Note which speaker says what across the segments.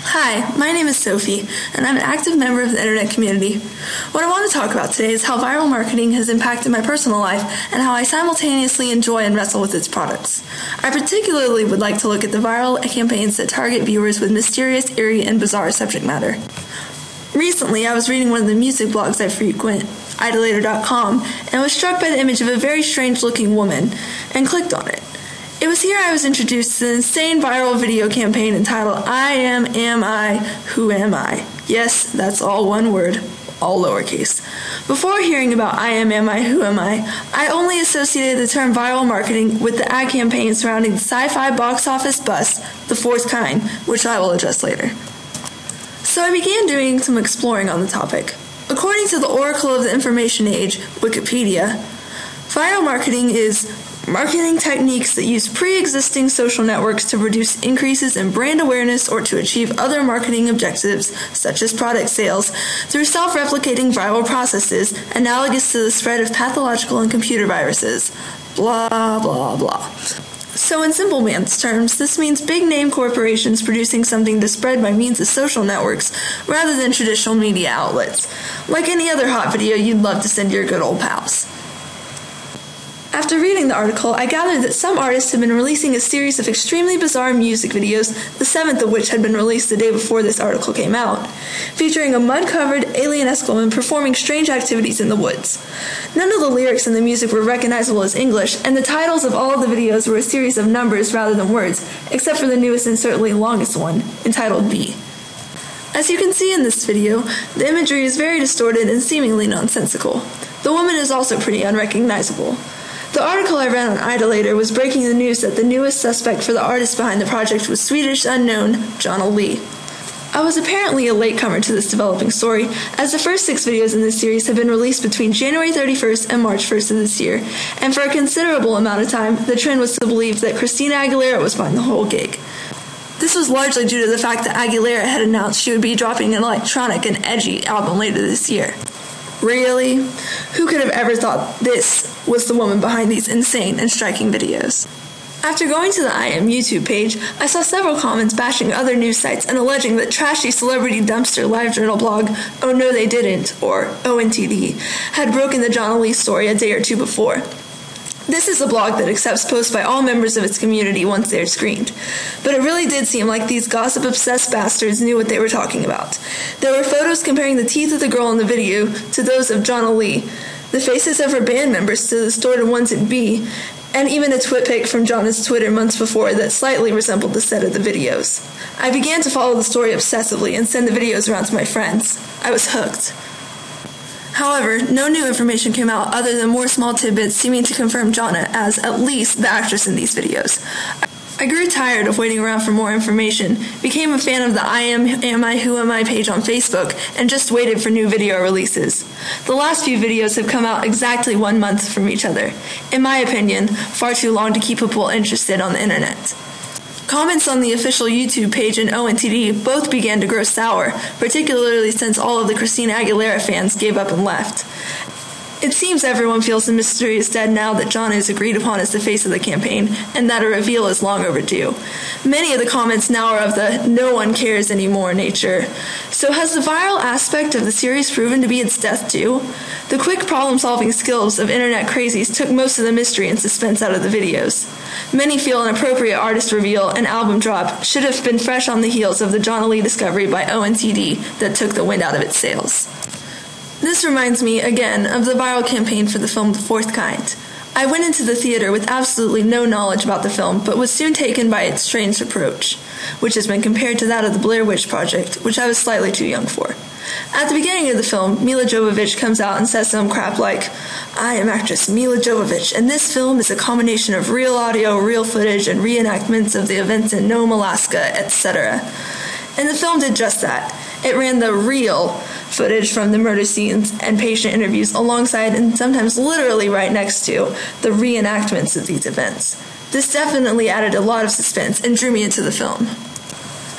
Speaker 1: Hi, my name is Sophie, and I'm an active member of the internet community. What I want to talk about today is how viral marketing has impacted my personal life and how I simultaneously enjoy and wrestle with its products. I particularly would like to look at the viral campaigns that target viewers with mysterious, eerie, and bizarre subject matter. Recently, I was reading one of the music blogs I frequent, idolator.com, and was struck by the image of a very strange-looking woman, and clicked on it. It was here I was introduced to the insane viral video campaign entitled iamamiwhoami. Yes, that's all one word, all lowercase. Before hearing about iamamiwhoami, I only associated the term viral marketing with the ad campaign surrounding the sci-fi box office bust, The Fourth Kind, which I will address later. So I began doing some exploring on the topic. According to the Oracle of the Information Age, Wikipedia, viral marketing is marketing techniques that use pre-existing social networks to produce increases in brand awareness or to achieve other marketing objectives, such as product sales, through self-replicating viral processes analogous to the spread of pathological and computer viruses. Blah, blah, blah. So in simple man's terms, this means big-name corporations producing something to spread by means of social networks rather than traditional media outlets, like any other hot video you'd love to send your good old pals. After reading the article, I gathered that some artists have been releasing a series of extremely bizarre music videos, the seventh of which had been released the day before this article came out, featuring a mud-covered, alien-esque woman performing strange activities in the woods. None of the lyrics in the music were recognizable as English, and the titles of all of the videos were a series of numbers rather than words, except for the newest and certainly longest one, entitled B. As you can see in this video, the imagery is very distorted and seemingly nonsensical. The woman is also pretty unrecognizable. The article I read on Idolator was breaking the news that the newest suspect for the artist behind the project was Swedish unknown Jonna Lee. I was apparently a latecomer to this developing story, as the first 6 videos in this series have been released between January 31st and March 1st of this year, and for a considerable amount of time, the trend was to believe that Christina Aguilera was behind the whole gig. This was largely due to the fact that Aguilera had announced she would be dropping an electronic and edgy album later this year. Really? Who could have ever thought this was the woman behind these insane and striking videos? After going to the I Am YouTube page, I saw several comments bashing other news sites and alleging that trashy celebrity dumpster live journal blog Oh No They Didn't, or ONTD, had broken the Jonna Lee story a day or two before. This is a blog that accepts posts by all members of its community once they are screened. But it really did seem like these gossip-obsessed bastards knew what they were talking about. There were photos comparing the teeth of the girl in the video to those of Jonna Lee, the faces of her band members to the distorted ones in B, and even a twit pic from Jonna's Twitter months before that slightly resembled the set of the videos. I began to follow the story obsessively and send the videos around to my friends. I was hooked. However, no new information came out other than more small tidbits seeming to confirm Jonna as at least the actress in these videos. I grew tired of waiting around for more information, became a fan of the iamamiwhoami page on Facebook, and just waited for new video releases. The last few videos have come out exactly 1 month from each other. In my opinion, far too long to keep people interested on the internet. Comments on the official YouTube page and ONTD both began to grow sour, particularly since all of the Christina Aguilera fans gave up and left. It seems everyone feels the mystery is dead now that Jonna is agreed upon as the face of the campaign, and that a reveal is long overdue. Many of the comments now are of the no one cares anymore nature. So has the viral aspect of the series proven to be its death too? The quick problem-solving skills of internet crazies took most of the mystery and suspense out of the videos. Many feel an appropriate artist reveal and album drop should have been fresh on the heels of the Jonna Lee discovery by ONTD that took the wind out of its sails. This reminds me, again, of the viral campaign for the film The Fourth Kind. I went into the theater with absolutely no knowledge about the film, but was soon taken by its strange approach, which has been compared to that of the Blair Witch Project, which I was slightly too young for. At the beginning of the film, Mila Jovovich comes out and says some crap like, "I am actress Mila Jovovich, and this film is a combination of real audio, real footage, and reenactments of the events in Nome, Alaska, etc." And the film did just that. It ran the real footage from the murder scenes and patient interviews alongside and sometimes literally right next to the reenactments of these events. This definitely added a lot of suspense and drew me into the film.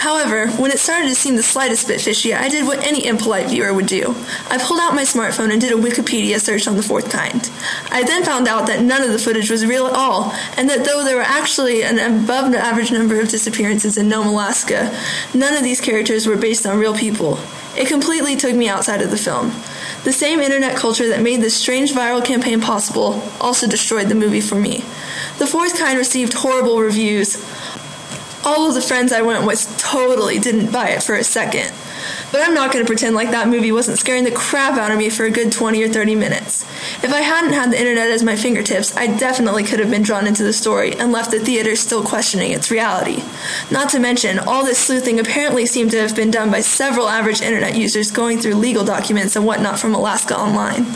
Speaker 1: However, when it started to seem the slightest bit fishy, I did what any impolite viewer would do. I pulled out my smartphone and did a Wikipedia search on the fourth kind. I then found out that none of the footage was real at all, and that though there were actually an above-average number of disappearances in Nome, Alaska, none of these characters were based on real people. It completely took me outside of the film. The same internet culture that made this strange viral campaign possible also destroyed the movie for me. The fourth kind received horrible reviews. All of the friends I went with totally didn't buy it for a second. But I'm not going to pretend like that movie wasn't scaring the crap out of me for a good 20 or 30 minutes. If I hadn't had the internet as my fingertips, I definitely could have been drawn into the story and left the theater still questioning its reality. Not to mention, all this sleuthing apparently seemed to have been done by several average internet users going through legal documents and whatnot from Alaska Online.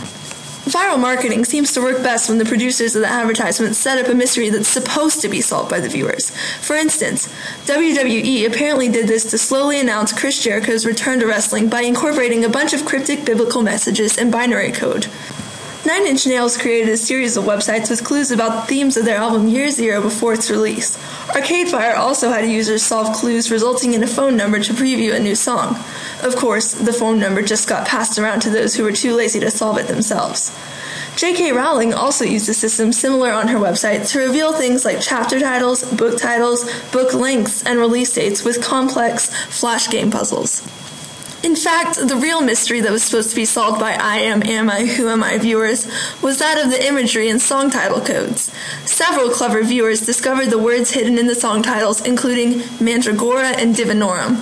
Speaker 1: Viral marketing seems to work best when the producers of the advertisement set up a mystery that's supposed to be solved by the viewers. For instance, WWE apparently did this to slowly announce Chris Jericho's return to wrestling by incorporating a bunch of cryptic biblical messages in binary code. Nine Inch Nails created a series of websites with clues about the themes of their album Year Zero before its release. Arcade Fire also had users solve clues resulting in a phone number to preview a new song. Of course, the phone number just got passed around to those who were too lazy to solve it themselves. J.K. Rowling also used a system similar on her website to reveal things like chapter titles, book lengths, and release dates with complex flash game puzzles. In fact, the real mystery that was supposed to be solved by iamamiwhoami viewers was that of the imagery and song title codes. Several clever viewers discovered the words hidden in the song titles, including Mandragora and Divinorum.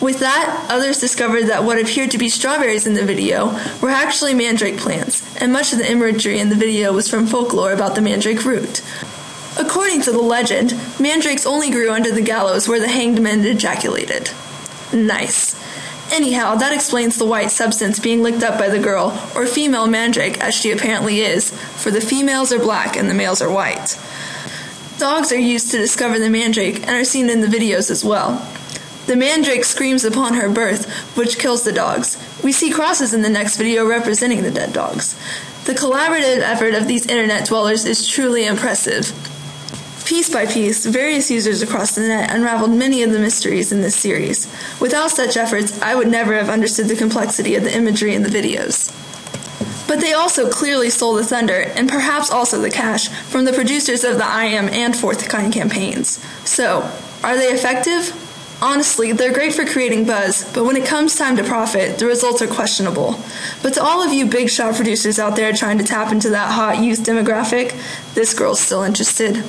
Speaker 1: With that, others discovered that what appeared to be strawberries in the video were actually mandrake plants, and much of the imagery in the video was from folklore about the mandrake root. According to the legend, mandrakes only grew under the gallows where the hanged men ejaculated. Nice. Anyhow, that explains the white substance being licked up by the girl, or female mandrake, as she apparently is, for the females are black and the males are white. Dogs are used to discover the mandrake and are seen in the videos as well. The mandrake screams upon her birth, which kills the dogs. We see crosses in the next video representing the dead dogs. The collaborative effort of these internet dwellers is truly impressive. Piece by piece, various users across the net unraveled many of the mysteries in this series. Without such efforts, I would never have understood the complexity of the imagery in the videos. But they also clearly stole the thunder, and perhaps also the cash, from the producers of the I Am and Fourth Kind campaigns. So, are they effective? Honestly, they're great for creating buzz, but when it comes time to profit, the results are questionable. But to all of you big shot producers out there trying to tap into that hot youth demographic, this girl's still interested.